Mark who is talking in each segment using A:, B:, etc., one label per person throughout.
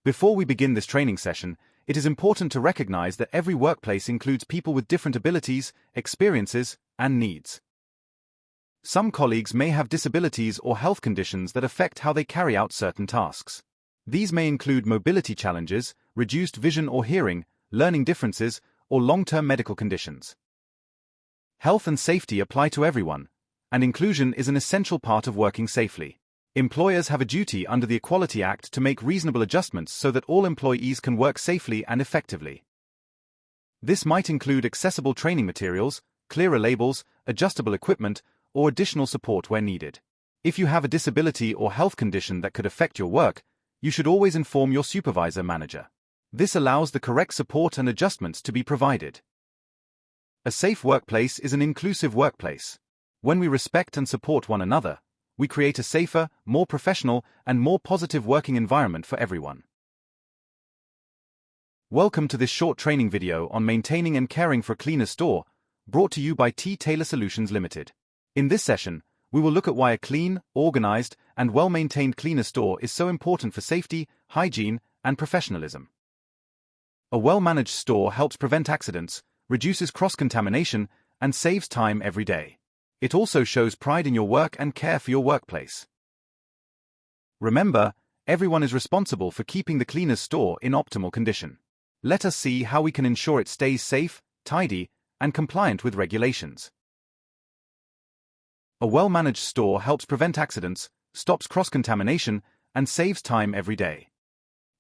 A: Before we begin this training session, it is important to recognize that every workplace includes people with different abilities, experiences, and needs. Some colleagues may have disabilities or health conditions that affect how they carry out certain tasks. These may include mobility challenges, reduced vision or hearing, learning differences, or long-term medical conditions. Health and safety apply to everyone, and inclusion is an essential part of working safely. Employers have a duty under the Equality Act to make reasonable adjustments so that all employees can work safely and effectively. This might include accessible training materials, clearer labels, adjustable equipment, or additional support where needed. If you have a disability or health condition that could affect your work, you should always inform your supervisor manager. This allows the correct support and adjustments to be provided. A safe workplace is an inclusive workplace. When we respect and support one another, we create a safer, more professional, and more positive working environment for everyone. Welcome to this short training video on maintaining and caring for a cleaner store, brought to you by T. Taylor Solutions Limited. In this session, we will look at why a clean, organized, and well-maintained cleaner store is so important for safety, hygiene, and professionalism. A well-managed store helps prevent accidents, reduces cross-contamination, and saves time every day. It also shows pride in your work and care for your workplace. Remember, everyone is responsible for keeping the cleaner's store in optimal condition. Let us see how we can ensure it stays safe, tidy, and compliant with regulations. A well-managed store helps prevent accidents, stops cross-contamination, and saves time every day.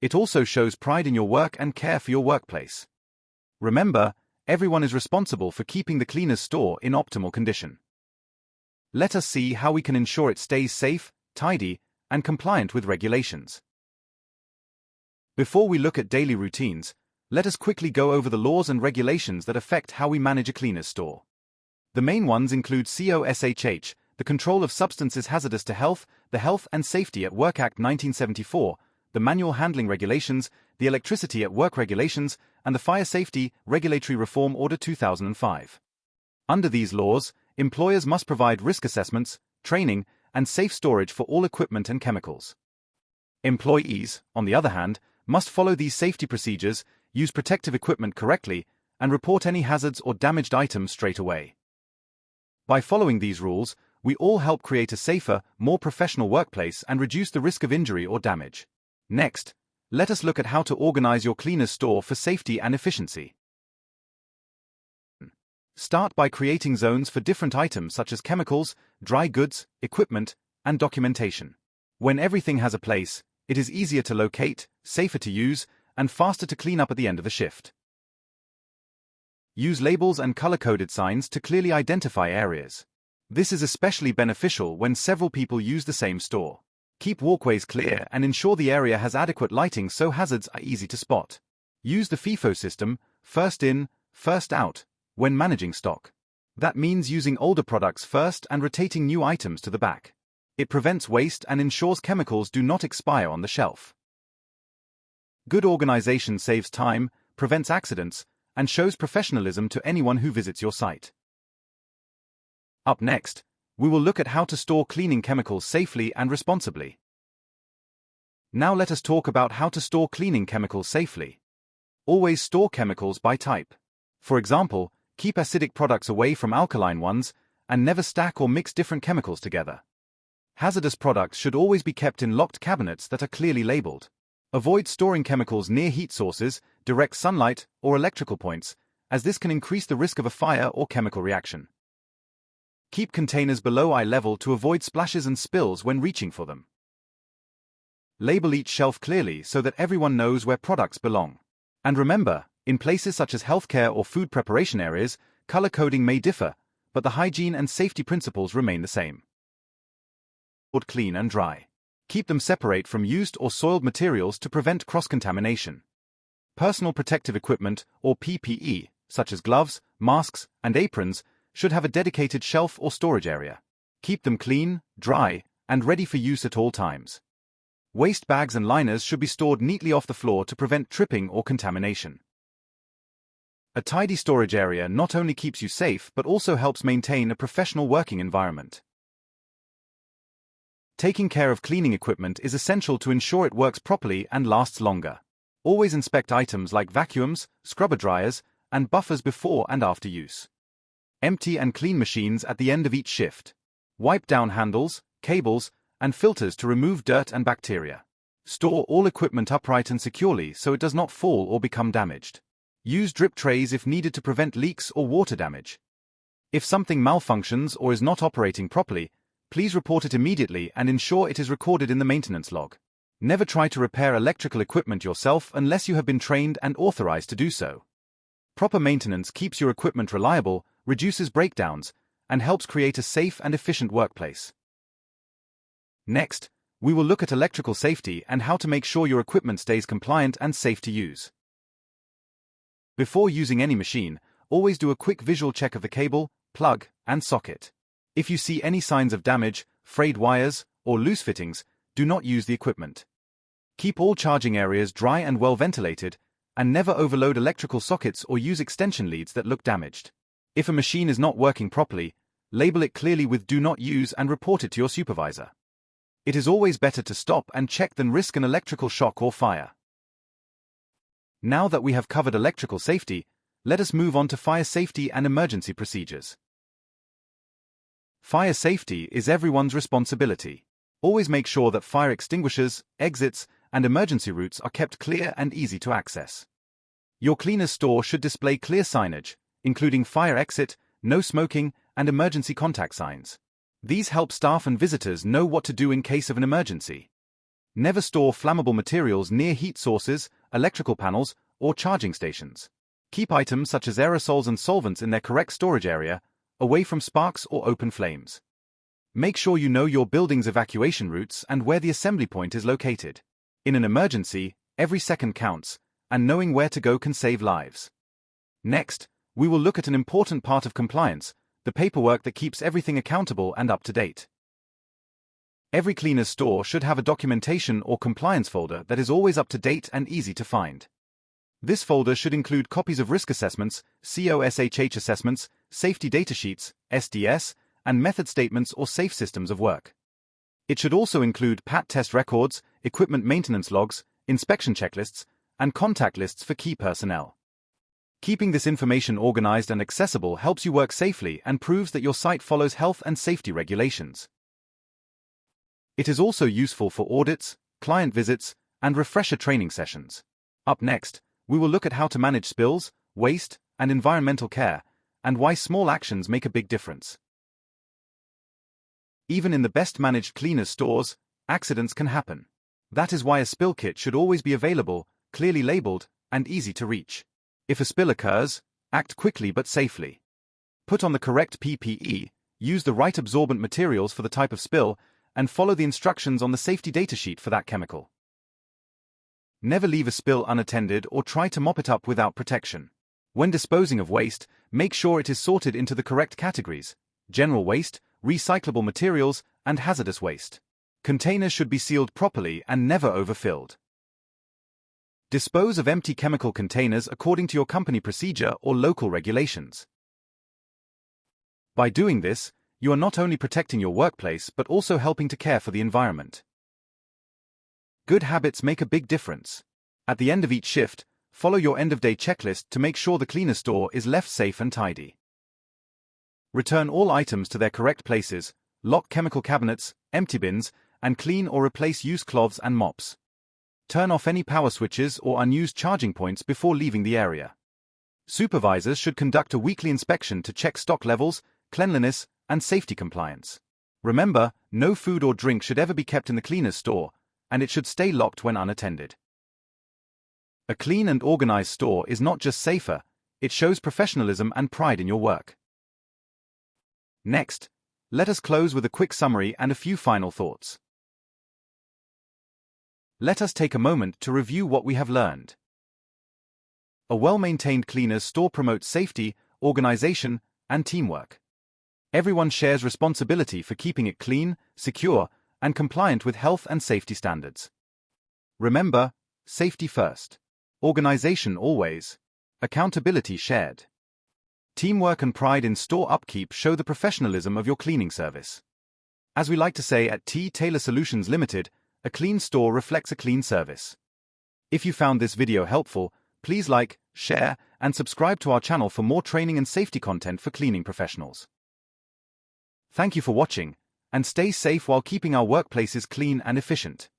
A: It also shows pride in your work and care for your workplace. Remember, everyone is responsible for keeping the cleaner's store in optimal condition. Let us see how we can ensure it stays safe, tidy, and compliant with regulations. Before we look at daily routines, let us quickly go over the laws and regulations that affect how we manage a cleaner's store. The main ones include COSHH, the Control of Substances Hazardous to Health, the Health and Safety at Work Act 1974, the Manual Handling Regulations, the Electricity at Work Regulations, and the Fire Safety Regulatory Reform Order 2005. Under these laws, employers must provide risk assessments, training, and safe storage for all equipment and chemicals. Employees, on the other hand, must follow these safety procedures, use protective equipment correctly, and report any hazards or damaged items straight away. By following these rules, we all help create a safer, more professional workplace and reduce the risk of injury or damage. Next, let us look at how to organize your cleaner's store for safety and efficiency. Start by creating zones for different items such as chemicals, dry goods, equipment, and documentation. When everything has a place, it is easier to locate, safer to use, and faster to clean up at the end of the shift. Use labels and color-coded signs to clearly identify areas. This is especially beneficial when several people use the same store. Keep walkways clear and ensure the area has adequate lighting so hazards are easy to spot. Use the FIFO system, first in, first out, when managing stock. That means using older products first and rotating new items to the back. It prevents waste and ensures chemicals do not expire on the shelf. Good organization saves time, prevents accidents, and shows professionalism to anyone who visits your site. Up next, we will look at how to store cleaning chemicals safely and responsibly. Now let us talk about how to store cleaning chemicals safely. Always store chemicals by type. For example, keep acidic products away from alkaline ones, and never stack or mix different chemicals together. Hazardous products should always be kept in locked cabinets that are clearly labeled. Avoid storing chemicals near heat sources, direct sunlight, or electrical points, as this can increase the risk of a fire or chemical reaction. Keep containers below eye level to avoid splashes and spills when reaching for them. Label each shelf clearly so that everyone knows where products belong. And remember, in places such as healthcare or food preparation areas, color coding may differ, but the hygiene and safety principles remain the same. Clean and dry. Keep them separate from used or soiled materials to prevent cross-contamination. Personal protective equipment, or PPE, such as gloves, masks, and aprons, should have a dedicated shelf or storage area. Keep them clean, dry, and ready for use at all times. Waste bags and liners should be stored neatly off the floor to prevent tripping or contamination. A tidy storage area not only keeps you safe but also helps maintain a professional working environment. Taking care of cleaning equipment is essential to ensure it works properly and lasts longer. Always inspect items like vacuums, scrubber dryers, and buffers before and after use. Empty and clean machines at the end of each shift. Wipe down handles, cables, and filters to remove dirt and bacteria. Store all equipment upright and securely so it does not fall or become damaged. Use drip trays if needed to prevent leaks or water damage. If something malfunctions or is not operating properly, please report it immediately and ensure it is recorded in the maintenance log. Never try to repair electrical equipment yourself unless you have been trained and authorized to do so. Proper maintenance keeps your equipment reliable, reduces breakdowns, and helps create a safe and efficient workplace. Next, we will look at electrical safety and how to make sure your equipment stays compliant and safe to use. Before using any machine, always do a quick visual check of the cable, plug, and socket. If you see any signs of damage, frayed wires, or loose fittings, do not use the equipment. Keep all charging areas dry and well ventilated, and never overload electrical sockets or use extension leads that look damaged. If a machine is not working properly, label it clearly with "Do not use" and report it to your supervisor. It is always better to stop and check than risk an electrical shock or fire. Now that we have covered electrical safety, let us move on to fire safety and emergency procedures. Fire safety is everyone's responsibility. Always make sure that fire extinguishers, exits, and emergency routes are kept clear and easy to access. Your cleaner's store should display clear signage, including fire exit, no smoking, and emergency contact signs. These help staff and visitors know what to do in case of an emergency. Never store flammable materials near heat sources, electrical panels, or charging stations. Keep items such as aerosols and solvents in their correct storage area, away from sparks or open flames. Make sure you know your building's evacuation routes and where the assembly point is located. In an emergency, every second counts, and knowing where to go can save lives. Next, we will look at an important part of compliance, the paperwork that keeps everything accountable and up to date. Every cleaner's store should have a documentation or compliance folder that is always up to date and easy to find. This folder should include copies of risk assessments, COSHH assessments, safety data sheets, SDS, and method statements or safe systems of work. It should also include PAT test records, equipment maintenance logs, inspection checklists, and contact lists for key personnel. Keeping this information organized and accessible helps you work safely and proves that your site follows health and safety regulations. It is also useful for audits, client visits, and refresher training sessions. Up next, we will look at how to manage spills, waste, and environmental care, and why small actions make a big difference. Even in the best-managed cleaners' stores, accidents can happen. That is why a spill kit should always be available, clearly labeled, and easy to reach. If a spill occurs, act quickly but safely. Put on the correct PPE, use the right absorbent materials for the type of spill, and follow the instructions on the safety data sheet for that chemical. Never leave a spill unattended or try to mop it up without protection. When disposing of waste, make sure it is sorted into the correct categories: general waste, recyclable materials, and hazardous waste. Containers should be sealed properly and never overfilled. Dispose of empty chemical containers according to your company procedure or local regulations. By doing this, you are not only protecting your workplace but also helping to care for the environment. Good habits make a big difference. At the end of each shift, follow your end-of-day checklist to make sure the cleaner store is left safe and tidy. Return all items to their correct places, lock chemical cabinets, empty bins, and clean or replace used cloths and mops. Turn off any power switches or unused charging points before leaving the area. Supervisors should conduct a weekly inspection to check stock levels, cleanliness, and safety compliance. Remember, no food or drink should ever be kept in the cleaner's store, and it should stay locked when unattended. A clean and organized store is not just safer, it shows professionalism and pride in your work. Next, let us close with a quick summary and a few final thoughts. Let us take a moment to review what we have learned. A well-maintained cleaner's store promotes safety, organization, and teamwork. Everyone shares responsibility for keeping it clean, secure, and compliant with health and safety standards. Remember, safety first. Organization always. Accountability shared. Teamwork and pride in store upkeep show the professionalism of your cleaning service. As we like to say at T. Taylor Solutions Limited, a clean store reflects a clean service. If you found this video helpful, please like, share, and subscribe to our channel for more training and safety content for cleaning professionals. Thank you for watching, and stay safe while keeping our workplaces clean and efficient.